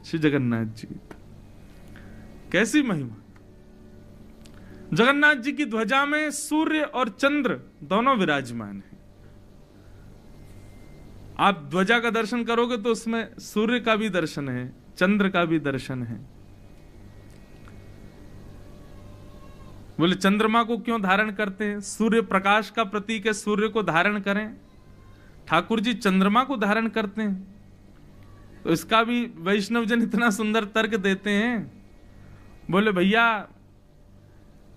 श्री जगन्नाथ जी। कैसी महिमा! जगन्नाथ जी की ध्वजा में सूर्य और चंद्र दोनों विराजमान हैं। आप ध्वजा का दर्शन करोगे तो उसमें सूर्य का भी दर्शन है, चंद्र का भी दर्शन है। बोले चंद्रमा को क्यों धारण करते हैं? सूर्य प्रकाश का प्रतीक है, सूर्य को धारण करें। ठाकुर जी चंद्रमा को धारण करते हैं, तो इसका भी वैष्णव जन इतना सुंदर तर्क देते हैं। बोले भैया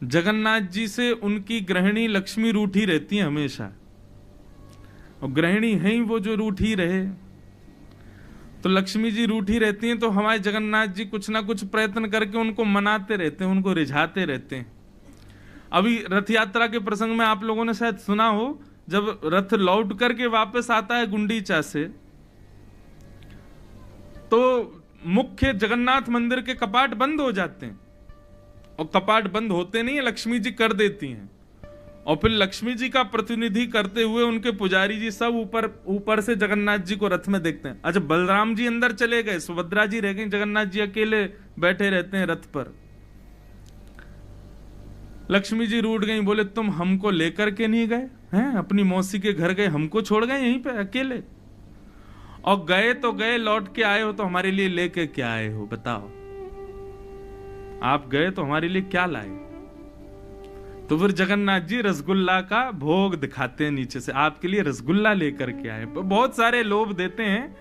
जगन्नाथ जी से उनकी गृहिणी लक्ष्मी रूठी रहती है हमेशा, और गृहिणी है ही वो जो रूठी रहे, तो लक्ष्मी जी रूठी रहती हैं, तो हमारे जगन्नाथ जी कुछ ना कुछ प्रयत्न करके उनको मनाते रहते हैं, उनको रिझाते रहते हैं। अभी रथ यात्रा के प्रसंग में आप लोगों ने शायद सुना हो, जब रथ लौट करके वापस आता है गुंडीचा से, तो मुख्य जगन्नाथ मंदिर के कपाट बंद हो जाते हैं, और कपाट बंद होते नहीं है, लक्ष्मी जी कर देती हैं, और फिर लक्ष्मी जी का प्रतिनिधि करते हुए उनके पुजारी जी सब ऊपर से जगन्नाथ जी को रथ में देखते हैं। अच्छा, बलराम जी अंदर चले गए, सुभद्रा जी रह गई, जगन्नाथ जी अकेले बैठे रहते हैं रथ पर। लक्ष्मी जी रूठ गई, बोले तुम हमको लेकर के नहीं गए हैं, अपनी मौसी के घर गए, हमको छोड़ गए यहीं पे अकेले, और गए तो गए, लौट के आए हो तो हमारे लिए लेके क्या आए हो बताओ? आप गए तो हमारे लिए क्या लाए? तो फिर जगन्नाथ जी रसगुल्ला का भोग दिखाते हैं नीचे से, आपके लिए रसगुल्ला लेकर के आए। बहुत सारे लोभ देते हैं,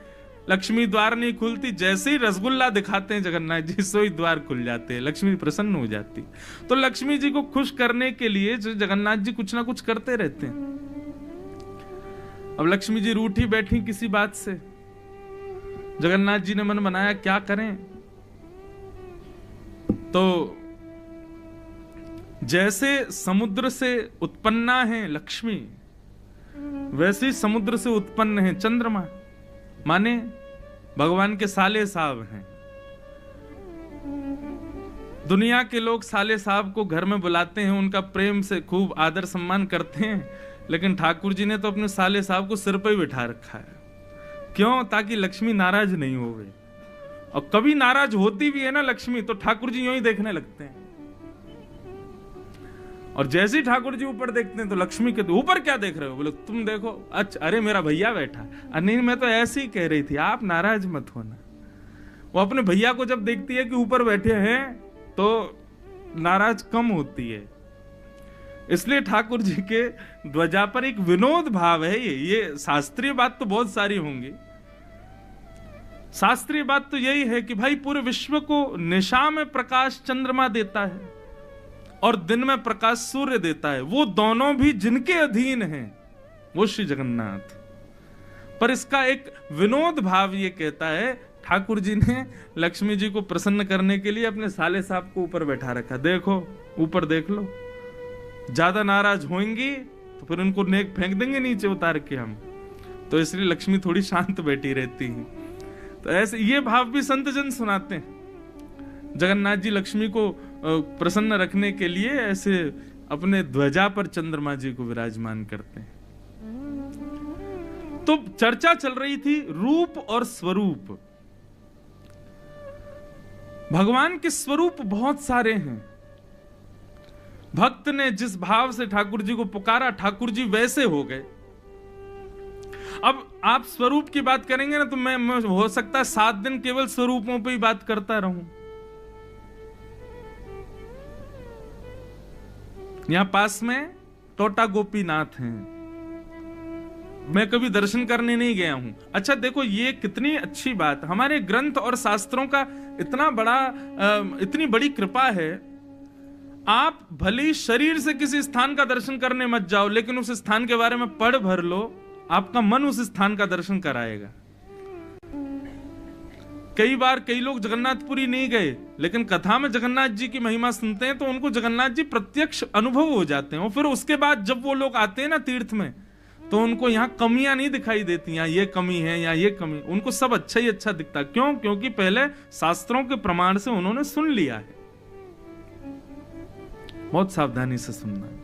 लक्ष्मी द्वार नहीं खुलती, जैसे ही रसगुल्ला दिखाते हैं जगन्नाथ जी, सोई द्वार खुल जाते हैं, लक्ष्मी प्रसन्न हो जाती। तो लक्ष्मी जी को खुश करने के लिए जगन्नाथ जी कुछ ना कुछ करते रहते हैं। अब लक्ष्मी जी रूठी बैठी किसी बात से, जगन्नाथ जी ने मन बनाया क्या करें, तो जैसे समुद्र से उत्पन्ना है लक्ष्मी, वैसे ही समुद्र से उत्पन्न है चंद्रमा, माने भगवान के साले साहब हैं। दुनिया के लोग साले साहब को घर में बुलाते हैं, उनका प्रेम से खूब आदर सम्मान करते हैं, लेकिन ठाकुर जी ने तो अपने साले साहब को सिर पर ही बिठा रखा है। क्यों? ताकि लक्ष्मी नाराज नहीं होवे, और कभी नाराज होती भी है ना लक्ष्मी, तो ठाकुर जी यूं ही देखने लगते हैं, और जैसे ही ठाकुर जी ऊपर देखते हैं तो लक्ष्मी कहते ऊपर क्या देख रहे हो? बोले तुम देखो। अच्छा, अरे मेरा भैया बैठा। नहीं, मैं तो ऐसे ही कह रही थी, आप नाराज मत होना। वो अपने भैया को जब देखती है कि ऊपर बैठे हैं तो नाराज कम होती है। इसलिए ठाकुर जी के ध्वजा पर एक विनोद भाव है। ये शास्त्रीय बात तो बहुत सारी होंगी, शास्त्रीय बात तो यही है कि भाई पूरे विश्व को निशा में प्रकाश चंद्रमा देता है और दिन में प्रकाश सूर्य देता है, वो दोनों भी जिनके अधीन हैं वो श्री जगन्नाथ। पर इसका एक विनोद भाव ये कहता है, ठाकुर जी ने लक्ष्मी जी को प्रसन्न करने के लिए अपने साले साहब को ऊपर बैठा रखा। देखो ऊपर देख लो, ज्यादा नाराज होंगी तो फिर उनको नेक फेंक देंगे नीचे उतार के हम, तो इसलिए लक्ष्मी थोड़ी शांत बैठी रहती है। तो ऐसे ये भाव भी संत जन सुनाते हैं। जगन्नाथ जी लक्ष्मी को प्रसन्न रखने के लिए ऐसे अपने ध्वजा पर चंद्रमा जी को विराजमान करते हैं। तो चर्चा चल रही थी रूप और स्वरूप। भगवान के स्वरूप बहुत सारे हैं। भक्त ने जिस भाव से ठाकुर जी को पुकारा, ठाकुर जी वैसे हो गए। अब आप स्वरूप की बात करेंगे ना, तो मैं हो सकता है 7 दिन केवल स्वरूपों पे ही बात करता रहूं। यहां पास में टोटा गोपीनाथ हैं, मैं कभी दर्शन करने नहीं गया हूं। अच्छा देखो, ये कितनी अच्छी बात, हमारे ग्रंथ और शास्त्रों का इतनी बड़ी कृपा है। आप भले ही शरीर से किसी स्थान का दर्शन करने मत जाओ, लेकिन उस स्थान के बारे में पढ़ भर लो, आपका मन उस स्थान का दर्शन कराएगा। कई बार कई लोग जगन्नाथपुरी नहीं गए, लेकिन कथा में जगन्नाथ जी की महिमा सुनते हैं तो उनको जगन्नाथ जी प्रत्यक्ष अनुभव हो जाते हैं। और फिर उसके बाद जब वो लोग आते हैं ना तीर्थ में, तो उनको यहाँ कमियां नहीं दिखाई देती, यहाँ ये कमी है या ये कमी, उनको सब अच्छा ही अच्छा दिखता। क्यों? क्योंकि पहले शास्त्रों के प्रमाण से उन्होंने सुन लिया है। बहुत सावधानी से सुनना है।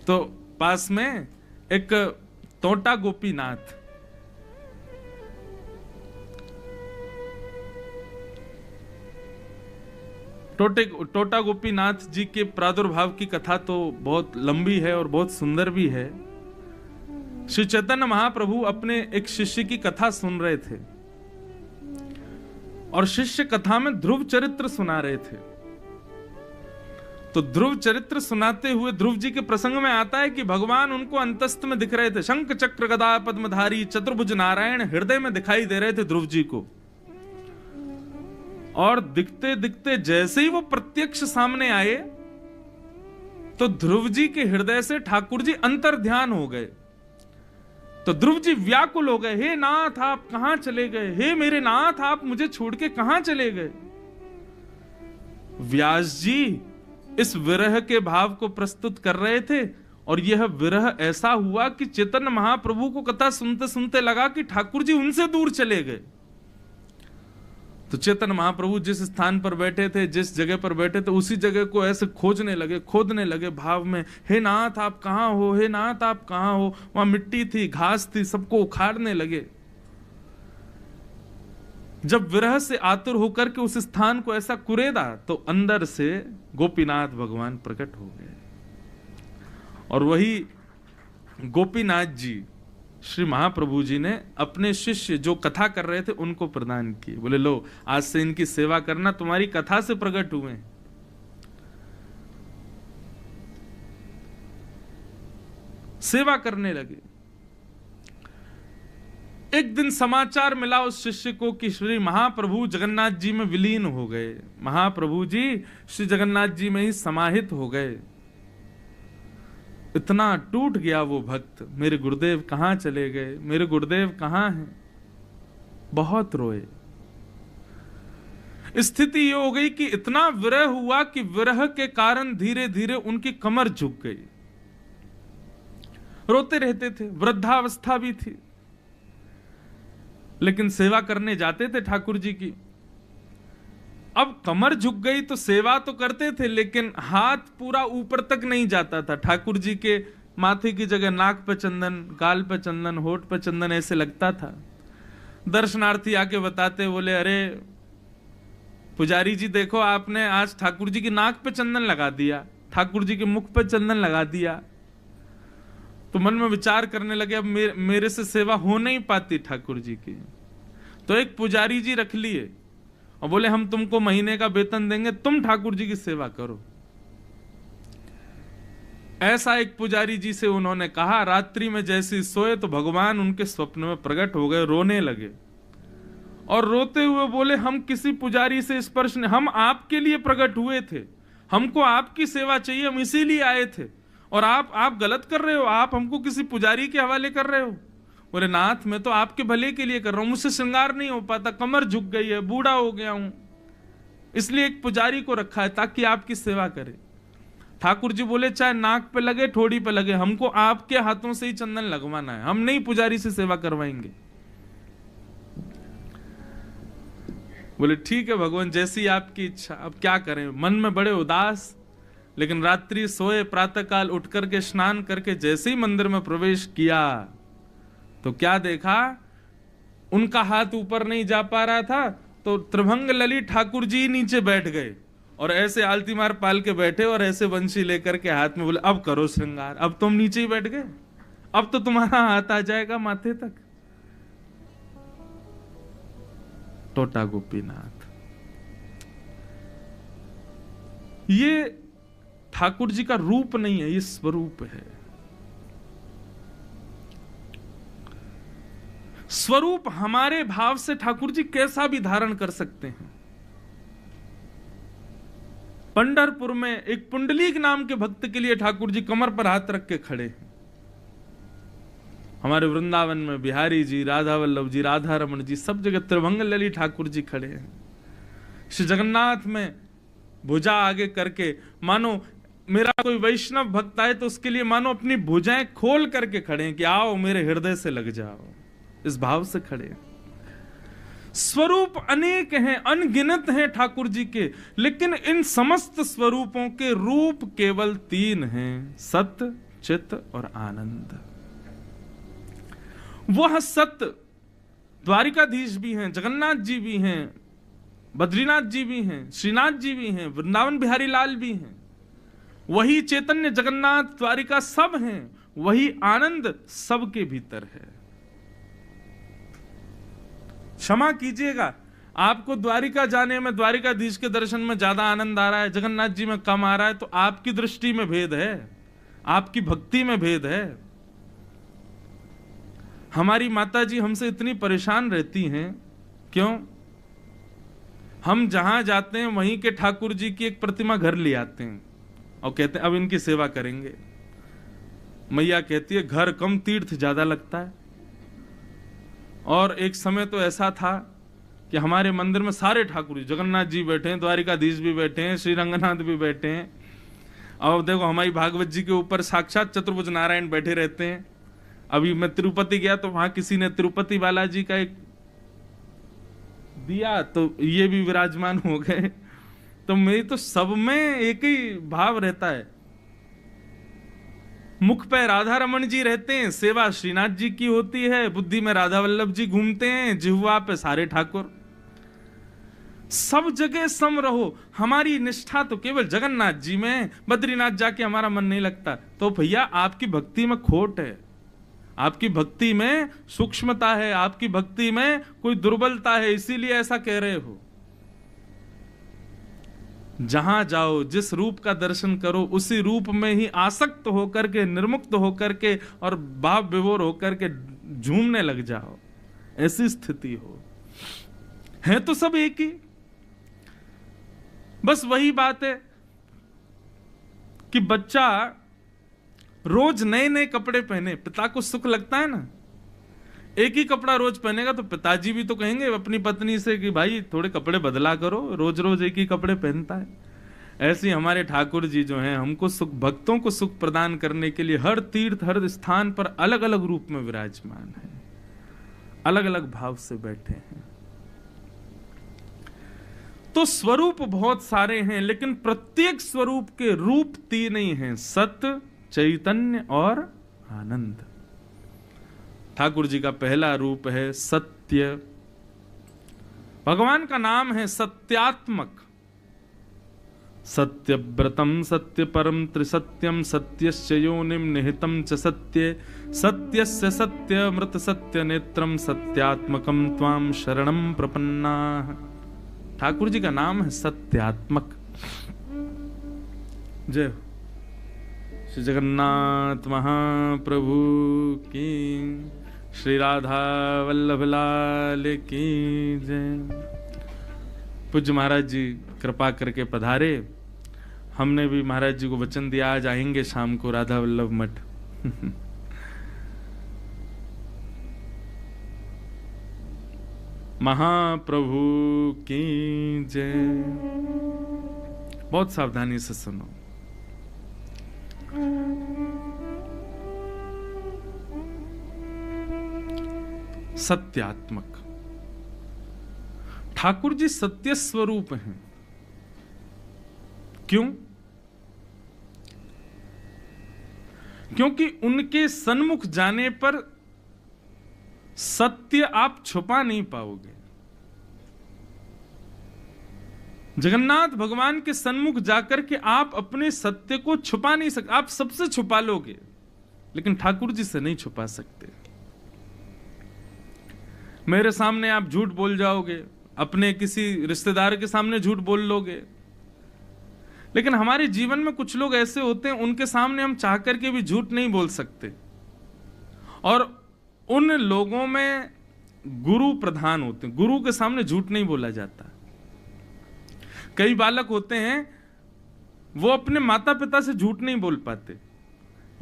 तो पास में एक टोटा गोपीनाथ, टोटा गोपीनाथ जी के प्रादुर्भाव की कथा तो बहुत लंबी है और बहुत सुंदर भी है। श्री चैतन्य महाप्रभु अपने एक शिष्य की कथा सुन रहे थे और शिष्य कथा में ध्रुव चरित्र सुना रहे थे। तो ध्रुव चरित्र सुनाते हुए ध्रुव जी के प्रसंग में आता है कि भगवान उनको अंतस्थ में दिख रहे थे, शंख चक्र गदा पद्मधारी चतुर्भुज नारायण हृदय में दिखाई दे रहे थे ध्रुव जी को। और दिखते दिखते जैसे ही वो प्रत्यक्ष सामने आए तो ध्रुव जी के हृदय से ठाकुर जी अंतर ध्यान हो गए। तो ध्रुव जी व्याकुल हो गए, हे नाथ आप कहां चले गए, हे मेरे नाथ आप मुझे छोड़ के कहां चले गए। व्यास जी इस विरह के भाव को प्रस्तुत कर रहे थे और यह विरह ऐसा हुआ कि चैतन्य महाप्रभु को कथा सुनते सुनते लगा कि ठाकुर जी उनसे दूर चले गए। तो चैतन्य महाप्रभु जिस स्थान पर बैठे थे, जिस जगह पर बैठे थे, उसी जगह को ऐसे खोजने लगे, खोदने लगे भाव में, हे नाथ आप कहां हो, हे नाथ आप कहां हो। वहां मिट्टी थी, घास थी, सबको उखाड़ने लगे। जब विरह से आतुर होकर के उस स्थान को ऐसा कुरेदा तो अंदर से गोपीनाथ भगवान प्रकट हो गए और वही गोपीनाथ जी श्री महाप्रभु जी ने अपने शिष्य जो कथा कर रहे थे उनको प्रदान किए। बोले लो आज से इनकी सेवा करना, तुम्हारी कथा से प्रकट हुए। सेवा करने लगे। एक दिन समाचार मिला उस शिष्य को कि श्री महाप्रभु जगन्नाथ जी में विलीन हो गए, महाप्रभु जी श्री जगन्नाथ जी में ही समाहित हो गए। इतना टूट गया वो भक्त, मेरे गुरुदेव कहां चले गए, मेरे गुरुदेव कहां हैं। बहुत रोए। स्थिति ये हो गई कि इतना विरह हुआ कि विरह के कारण धीरे धीरे उनकी कमर झुक गई। रोते रहते थे, वृद्धावस्था भी थी, लेकिन सेवा करने जाते थे ठाकुर जी की। अब कमर झुक गई तो सेवा तो करते थे लेकिन हाथ पूरा ऊपर तक नहीं जाता था। ठाकुर जी के माथे की जगह नाक पे चंदन, गाल पे चंदन, होठ पे चंदन ऐसे लगता था। दर्शनार्थी आके बताते, बोले अरे पुजारी जी देखो आपने आज ठाकुर जी की नाक पे चंदन लगा दिया, ठाकुर जी के मुख पे चंदन लगा दिया। तो मन में विचार करने लगे अब मेरे से सेवा हो नहीं पाती ठाकुर जी की। तो एक पुजारी जी रख लिए और बोले हम तुमको महीने का वेतन देंगे, तुम ठाकुर जी की सेवा करो। ऐसा एक पुजारी जी से उन्होंने कहा। रात्रि में जैसे सोए तो भगवान उनके स्वप्न में प्रकट हो गए, रोने लगे और रोते हुए बोले हम किसी पुजारी से स्पर्श नहीं, हम आपके लिए प्रकट हुए थे, हमको आपकी सेवा चाहिए, हम इसीलिए आए थे और आप गलत कर रहे हो, आप हमको किसी पुजारी के हवाले कर रहे हो। बोले नाथ मैं तो आपके भले के लिए कर रहा हूं, मुझसे श्रृंगार नहीं हो पाता, कमर झुक गई है, बूढ़ा हो गया हूं, इसलिए एक पुजारी को रखा है ताकि आपकी सेवा करे। ठाकुर जी बोले चाहे नाक पे लगे, ठोड़ी पे लगे, हमको आपके हाथों से ही चंदन लगवाना है, हम नहीं पुजारी से सेवा करवाएंगे। बोले ठीक है भगवान जैसी आपकी इच्छा, अब क्या करें। मन में बड़े उदास, लेकिन रात्रि सोए, प्रातःकाल उठ करके स्नान करके जैसे ही मंदिर में प्रवेश किया तो क्या देखा, उनका हाथ ऊपर नहीं जा पा रहा था तो त्रिभंग ललित ठाकुर जी नीचे बैठ गए और ऐसे आलती मार पाल के बैठे और ऐसे बंशी लेकर के हाथ में। बोले अब करो श्रृंगार, अब तुम नीचे ही बैठ गए, अब तो तुम्हारा हाथ आ जाएगा माथे तक। टोटा गोपीनाथ, ये ठाकुर जी का रूप नहीं है, ये स्वरूप है। स्वरूप हमारे भाव से ठाकुर जी कैसा भी धारण कर सकते हैं। पंढरपुर में एक पुंडलीक नाम के भक्त के लिए ठाकुर जी कमर पर हाथ रख के खड़े हैं। हमारे वृंदावन में बिहारी जी, राधा वल्लभ जी, राधा रमन जी, सब जगह त्रिभंग ललित ठाकुर जी खड़े हैं। श्री जगन्नाथ में भुजा आगे करके, मानो मेरा कोई वैष्णव भक्त आए तो उसके लिए मानो अपनी भुजाएं खोल करके खड़े हैं कि आओ मेरे हृदय से लग जाओ, इस भाव से खड़े हैं। स्वरूप अनेक हैं, अनगिनत हैं ठाकुर जी के, लेकिन इन समस्त स्वरूपों के रूप केवल 3 हैं, सत्य, चित्त और आनंद। वह सत्य द्वारिकाधीश भी हैं, जगन्नाथ जी भी हैं, बद्रीनाथ जी भी हैं, श्रीनाथ जी भी हैं, वृंदावन बिहारी लाल भी हैं, वही चैतन्य जगन्नाथ द्वारिका सब हैं, वही आनंद सबके भीतर है। क्षमा कीजिएगा, आपको द्वारिका जाने में, द्वारिकाधीश के दर्शन में ज्यादा आनंद आ रहा है, जगन्नाथ जी में कम आ रहा है, तो आपकी दृष्टि में भेद है, आपकी भक्ति में भेद है। हमारी माता जी हमसे इतनी परेशान रहती हैं, क्यों? हम जहां जाते हैं वहीं के ठाकुर जी की एक प्रतिमा घर ले आते हैं और कहते हैं अब इनकी सेवा करेंगे। मैया कहती है घर कम तीर्थ ज्यादा लगता है। और एक समय तो ऐसा था कि हमारे मंदिर में सारे ठाकुर जी, जगन्नाथ जी बैठे हैं, द्वारिकाधीश भी बैठे हैं, श्री रंगनाथ भी बैठे हैं, और देखो हमारी भागवत जी के ऊपर साक्षात चतुर्भुज नारायण बैठे रहते हैं। अभी मैं तिरुपति गया तो वहां किसी ने तिरुपति बालाजी का एक दिया, तो ये भी विराजमान हो गए। तो मेरी तो सब में एक ही भाव रहता है। मुख पे राधा रमन जी रहते हैं, सेवा श्रीनाथ जी की होती है, बुद्धि में राधा वल्लभ जी घूमते हैं, जिह्वा पे सारे ठाकुर। सब जगह सम रहो। हमारी निष्ठा तो केवल जगन्नाथ जी में, बद्रीनाथ जाके हमारा मन नहीं लगता, तो भैया आपकी भक्ति में खोट है, आपकी भक्ति में सूक्ष्मता है, आपकी भक्ति में कोई दुर्बलता है, इसीलिए ऐसा कह रहे हो। जहां जाओ, जिस रूप का दर्शन करो, उसी रूप में ही आसक्त होकर के, निर्मुक्त होकर के और भाव विभोर होकर के झूमने लग जाओ, ऐसी स्थिति हो। है तो सब एक ही। बस वही बात है कि बच्चा रोज नए नए कपड़े पहने, पिता को सुख लगता है ना। एक ही कपड़ा रोज पहनेगा तो पिताजी भी तो कहेंगे अपनी पत्नी से कि भाई थोड़े कपड़े बदला करो, रोज रोज एक ही कपड़े पहनता है। ऐसे ही हमारे ठाकुर जी जो हैं, हमको सुख, भक्तों को सुख प्रदान करने के लिए हर तीर्थ, हर स्थान पर अलग अलग रूप में विराजमान है, अलग अलग भाव से बैठे हैं। तो स्वरूप बहुत सारे हैं, लेकिन प्रत्येक स्वरूप के रूप तीन ही हैं, सत्य, चैतन्य और आनंद। ठाकुर जी का पहला रूप है सत्य। भगवान का नाम है सत्यात्मक। सत्यव्रतम सत्य परम त्रिसत्यम सत्यस्य योनिम निहितम च सत्ये सत्यस्य सत्यमृत सत्य नेत्रम सत्यात्मकम त्वाम शरणम प्रपन्नाः। ठाकुर जी का नाम है सत्यात्मक। जय हो। श्री जगन्नाथ महाप्रभु की, श्री राधा वल्लभ लाल की जय। पूज्य महाराज जी कृपा करके पधारे। हमने भी महाराज जी को वचन दिया आज आएंगे शाम को राधा वल्लभ मठ। महाप्रभु की जय। बहुत सावधानी से सुनो। सत्यात्मक। ठाकुर जी सत्य स्वरूप हैं। क्यों? क्योंकि उनके सन्मुख जाने पर सत्य आप छुपा नहीं पाओगे। जगन्नाथ भगवान के सन्मुख जाकर के आप अपने सत्य को छुपा नहीं सकते। आप सबसे छुपा लोगे, लेकिन ठाकुर जी से नहीं छुपा सकते। मेरे सामने आप झूठ बोल जाओगे, अपने किसी रिश्तेदार के सामने झूठ बोल लोगे, लेकिन हमारे जीवन में कुछ लोग ऐसे होते हैं, उनके सामने हम चाह करके भी झूठ नहीं बोल सकते। और उन लोगों में गुरु प्रधान होते हैं, गुरु के सामने झूठ नहीं बोला जाता। कई बालक होते हैं, वो अपने माता पिता से झूठ नहीं बोल पाते।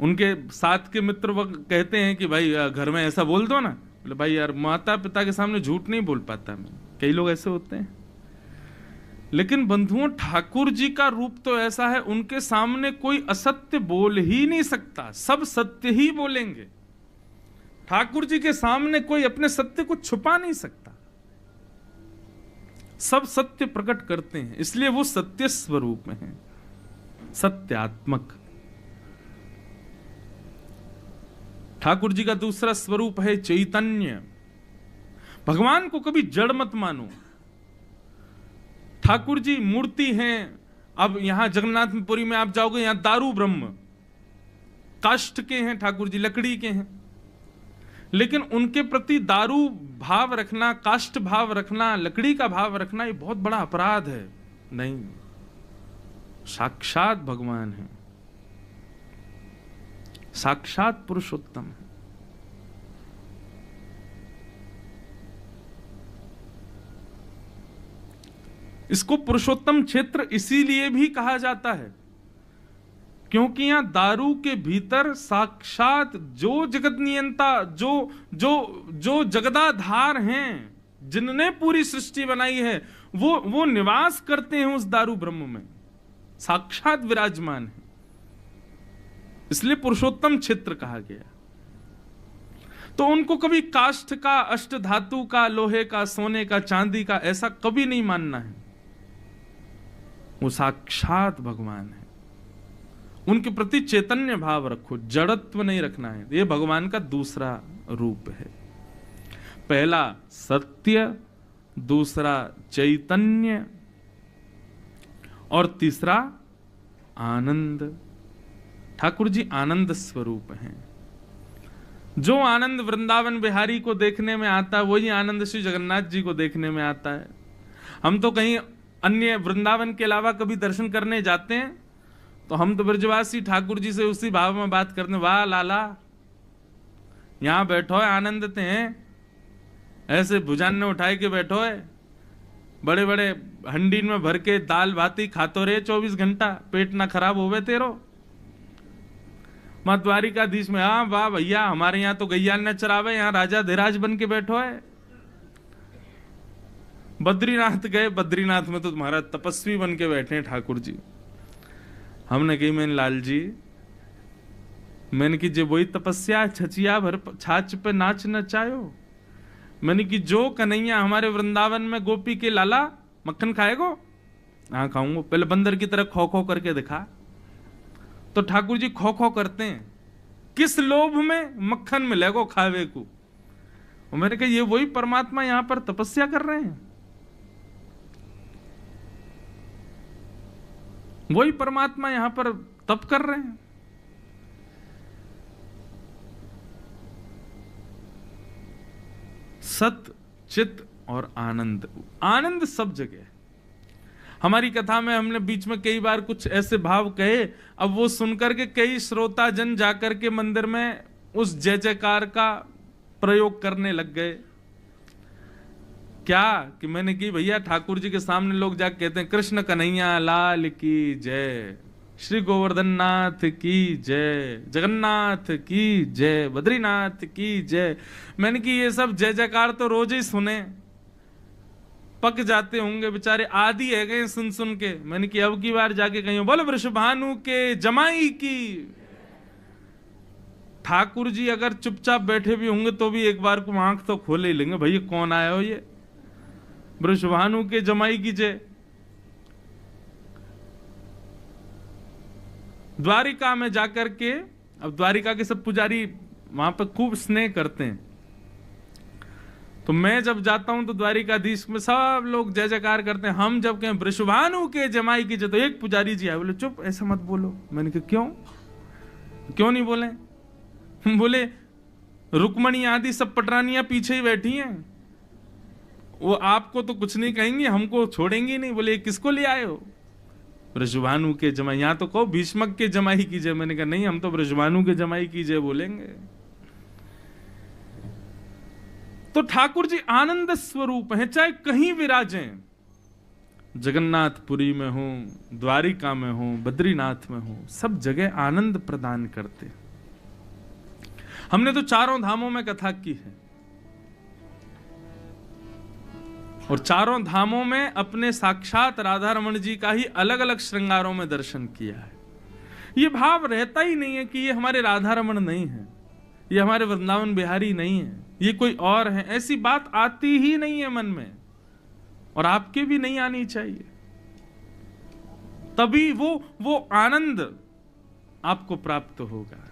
उनके साथ के मित्र वो कहते हैं कि भाई घर में ऐसा बोल दो ना, बोले भाई यार माता पिता के सामने झूठ नहीं बोल पाता मैं। कई लोग ऐसे होते हैं। लेकिन बंधुओं, ठाकुर जी का रूप तो ऐसा है, उनके सामने कोई असत्य बोल ही नहीं सकता, सब सत्य ही बोलेंगे। ठाकुर जी के सामने कोई अपने सत्य को छुपा नहीं सकता, सब सत्य प्रकट करते हैं, इसलिए वो सत्य स्वरूप में है, सत्यात्मक। ठाकुर जी का दूसरा स्वरूप है चैतन्य। भगवान को कभी जड़ मत मानो। ठाकुर जी मूर्ति हैं। अब यहां जगन्नाथपुरी में आप जाओगे, यहां दारू ब्रह्म काष्ठ के हैं, ठाकुर जी लकड़ी के हैं, लेकिन उनके प्रति दारू भाव रखना, काष्ठ भाव रखना, लकड़ी का भाव रखना, ये बहुत बड़ा अपराध है। नहीं, साक्षात भगवान है, साक्षात पुरुषोत्तम है। इसको पुरुषोत्तम क्षेत्र इसीलिए भी कहा जाता है क्योंकि यहां दारू के भीतर साक्षात जो जगत नियंता, जो जो जो जगदाधार हैं, जिनने पूरी सृष्टि बनाई है, वो निवास करते हैं उस दारू ब्रह्म में, साक्षात विराजमान है। इसलिए पुरुषोत्तम क्षेत्र कहा गया। तो उनको कभी काष्ठ का, अष्ट धातु का, लोहे का, सोने का, चांदी का ऐसा कभी नहीं मानना है। वो साक्षात भगवान है। उनके प्रति चैतन्य भाव रखो, जड़त्व नहीं रखना है। ये भगवान का दूसरा रूप है। पहला सत्य, दूसरा चैतन्य और तीसरा आनंद। ठाकुर जी आनंद स्वरूप हैं। जो आनंद वृंदावन बिहारी को देखने में आता है, वही आनंद श्री जगन्नाथ जी को देखने में आता है। हम तो कहीं अन्य वृंदावन के अलावा कभी दर्शन करने जाते हैं तो हम तो ब्रजवासी ठाकुर जी से उसी भाव में बात करते हैं, वाह लाला यहां बैठो है, आनंदते हैं, ऐसे भुजान उठाए के बैठो है, बड़े बड़े हंडीन में भर के दाल भाती खातो रहे 24 घंटा, पेट ना खराब होवे तेरो। मां द्वारिकाधीश में, हाँ वाह भैया हमारे यहाँ तो गैया न चरावे, यहाँ राजा धीराज बन के बैठो है। बद्रीनाथ गए, बद्रीनाथ में तो तुम्हारा तपस्वी बन के बैठे हैं ठाकुर जी। हमने कही, मैंने लाल जी, मैंने की जे वही तपस्या छचिया भर छाछ पे नाच नचायो। मैंने की जो कन्हैया हमारे वृंदावन में गोपी के लाला मक्खन खाएगो? हाँ खाऊंगा। पहले बंदर की तरह खो खो करके दिखा। तो ठाकुर जी खो खो करते हैं, किस लोभ में? मक्खन मिलेगो खावे को। और मैंने कहा ये वही परमात्मा यहां पर तपस्या कर रहे हैं, वही परमात्मा यहां पर तप कर रहे हैं। सत, चित और आनंद। आनंद सब जगह। हमारी कथा में हमने बीच में कई बार कुछ ऐसे भाव कहे, अब वो सुनकर के कई श्रोता जन जाकर के मंदिर में उस जय जयकार का प्रयोग करने लग गए। क्या कि मैंने की भैया ठाकुर जी के सामने लोग जाके कहते हैं कृष्ण कन्हैया लाल की जय, श्री गोवर्धन नाथ की जय, जगन्नाथ की जय, बद्रीनाथ की जय। मैंने की ये सब जय जयकार तो रोज ही सुने, पक जाते होंगे बेचारे, आदि है गए सुन सुन के। मैंने की अब की बार जाके कहीं बोलो वृषभानु के जमाई की। ठाकुर जी अगर चुपचाप बैठे भी होंगे तो भी एक बार को आंख तो खोले ही लेंगे, भैया कौन आया हो ये, वृषभानु के जमाई की जय। द्वारिका में जाकर के, अब द्वारिका के सब पुजारी वहां पर खूब स्नेह करते हैं, तो मैं जब जाता हूं तो द्वारिकाधीश में सब लोग जय जयकार करते हैं। हम जब कहें वृषभानु के जमाई की जय, तो एक पुजारी जी आए, बोले चुप ऐसा मत बोलो। मैंने कहा क्यों नहीं बोले? बोले रुक्मणी आदि सब पटरानियां पीछे ही बैठी हैं, वो आपको तो कुछ नहीं कहेंगे, हमको छोड़ेंगे नहीं। बोले किसको ले आए हो? वृषभानु के जमाई। यहां तो कहो भीष्मक के जमाई की जय। मैंने कहा नहीं, हम तो वृषभानु के जमाई की जय बोलेंगे। तो ठाकुर जी आनंद स्वरूप हैं, चाहे कहीं विराजें, जगन्नाथपुरी में हो, द्वारिका में हो, बद्रीनाथ में हो, सब जगह आनंद प्रदान करते। हमने तो चारों धामों में कथा की है और चारों धामों में अपने साक्षात राधा रमण जी का ही अलग अलग श्रृंगारों में दर्शन किया है। ये भाव रहता ही नहीं है कि ये हमारे राधा रमण नहीं है, ये हमारे वृंदावन बिहारी नहीं है, ये कोई और है। ऐसी बात आती ही नहीं है मन में, और आपके भी नहीं आनी चाहिए। तभी वो आनंद आपको प्राप्त होगा।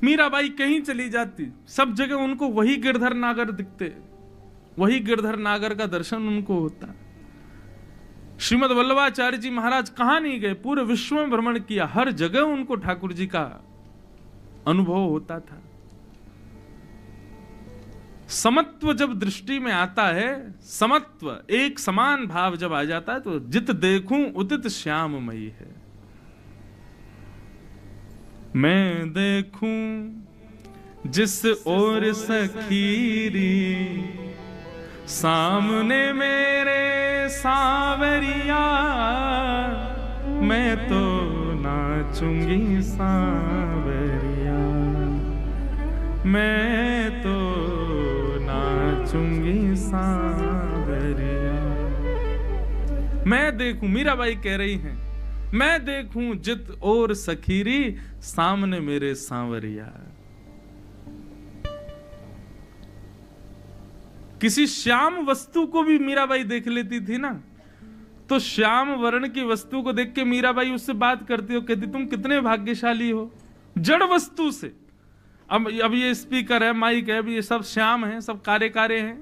मीराबाई कहीं चली जाती, सब जगह उनको वही गिरधर नागर दिखते, वही गिरधर नागर का दर्शन उनको होता। श्रीमद वल्लभाचार्य जी महाराज कहां नहीं गए, पूरे विश्व में भ्रमण किया, हर जगह उनको ठाकुर जी का अनुभव होता था। समत्व जब दृष्टि में आता है, समत्व एक समान भाव जब आ जाता है, तो जित देखूं उदित श्याममयी है। मैं देखूं जिस ओर सखीरी, सामने मेरे सांवरिया, मैं तो नाचूंगी सांवरिया, मैं तो नाचूंगी सांवरिया। मैं देखूं, मीराबाई कह रही हैं, मैं देखूं जित और सखीरी, सामने मेरे सांवरिया। किसी श्याम वस्तु को भी मीराबाई देख लेती थी ना, तो श्याम वर्ण की वस्तु को देख के मीराबाई उससे बात करती हो, कहती तुम कितने भाग्यशाली हो, जड़ वस्तु से। अब ये स्पीकर है, माइक है, अब ये सब श्याम है, सब कारे कारे हैं।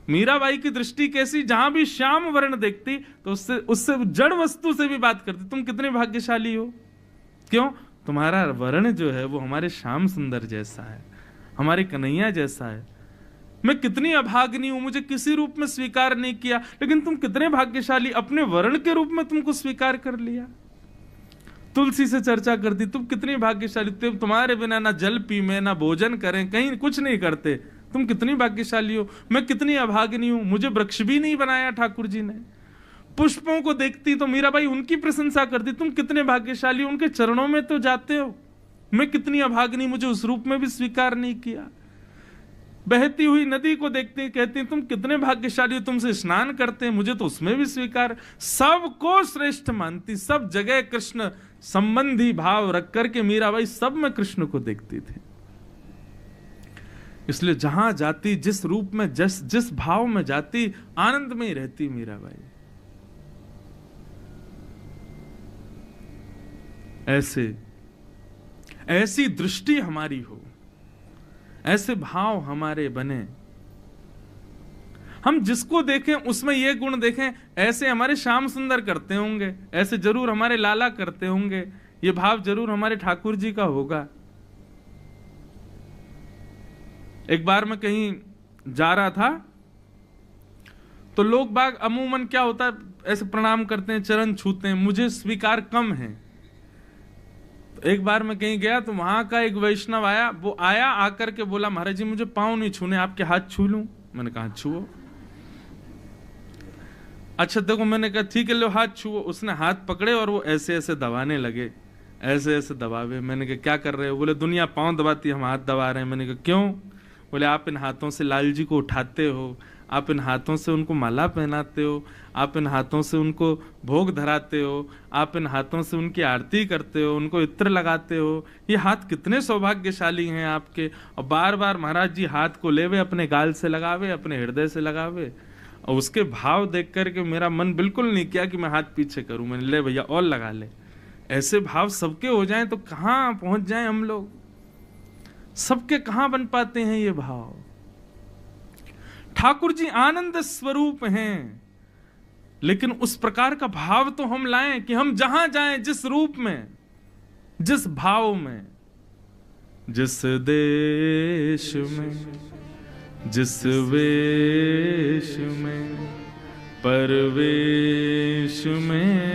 मीराबाई की दृष्टि कैसी, जहां भी श्याम वर्ण देखती तो उससे जड़ वस्तु से भी बात करती, तुम कितने भाग्यशाली हो। क्यों? तुम्हारा वर्ण जो है वो हमारे श्याम सुंदर जैसा है, हमारे कन्हैया जैसा है। मैं कितनी अभागिनी हूं, मुझे किसी रूप में स्वीकार नहीं किया, लेकिन तुम कितने भाग्यशाली, अपने वर्ण के रूप में तुमको स्वीकार कर लिया। तुलसी से चर्चा करती, तुम कितनी भाग्यशाली, तुम्हारे बिना ना जल पी में, ना भोजन करें, कहीं कुछ नहीं करते, तुम कितनी भाग्यशाली हो। मैं कितनी अभागिनी हूं, मुझे वृक्ष भी नहीं बनाया ठाकुर जी ने। पुष्पों को देखती तो मीराबाई उनकी प्रशंसा करती, तुम कितने भाग्यशाली हो, उनके चरणों में तो जाते हो। मैं कितनी अभागिनी, मुझे उस रूप में भी स्वीकार नहीं किया। बहती हुई नदी को देखती, कहती तुम कितने भाग्यशाली हो, तुमसे स्नान करते हैं, मुझे तो उसमें भी स्वीकार। सबको श्रेष्ठ मानती, सब जगह कृष्ण संबंधी भाव रख करके मीराबाई सब में कृष्ण को देखती थी। इसलिए जहां जाती, जिस रूप में, जिस भाव में जाती, आनंद में ही रहती मीराबाई। ऐसी दृष्टि हमारी हो, ऐसे भाव हमारे बने, हम जिसको देखें उसमें ये गुण देखें, ऐसे हमारे श्याम सुंदर करते होंगे, ऐसे जरूर हमारे लाला करते होंगे, ये भाव जरूर हमारे ठाकुर जी का होगा। एक बार मैं कहीं जा रहा था तो लोग बाग अमूमन क्या होता है, ऐसे प्रणाम करते हैं, चरण छूते हैं, मुझे स्वीकार कम है। एक बार मैं कहीं गया तो वहां का एक वैष्णव आया, वो आया आकर के बोला महाराज जी मुझे पांव नहीं छूने, आपके हाथ छू लूं। मैंने कहा छुओ। अच्छा देखो, मैंने कहा ठीक है लो हाथ छुओ। उसने हाथ पकड़े और वो ऐसे ऐसे दबाने लगे, ऐसे ऐसे दबावे। मैंने कहा क्या कर रहे हो? बोले दुनिया पांव दबाती, हम हाथ दबा रहे हैं। मैंने कहा क्यों? बोले आप इन हाथों से लाल जी को उठाते हो, आप इन हाथों से उनको माला पहनाते हो, आप इन हाथों से उनको भोग धराते हो, आप इन हाथों से उनकी आरती करते हो, उनको इत्र लगाते हो। ये हाथ कितने सौभाग्यशाली हैं आपके। और बार बार महाराज जी हाथ को लेवे, अपने गाल से लगावे, अपने हृदय से लगावे। और उसके भाव देख करके मेरा मन बिल्कुल नहीं किया कि मैं हाथ पीछे करूं। मैंने ले भैया और लगा ले। ऐसे भाव सबके हो जाएं तो कहां पहुंच जाएं हम लोग। सबके कहां बन पाते हैं ये भाव। ठाकुर जी आनंद स्वरूप हैं, लेकिन उस प्रकार का भाव तो हम लाएं कि हम जहां जाएं, जिस रूप में, जिस भाव में, जिस देश में, जिस वेश में, परवेश में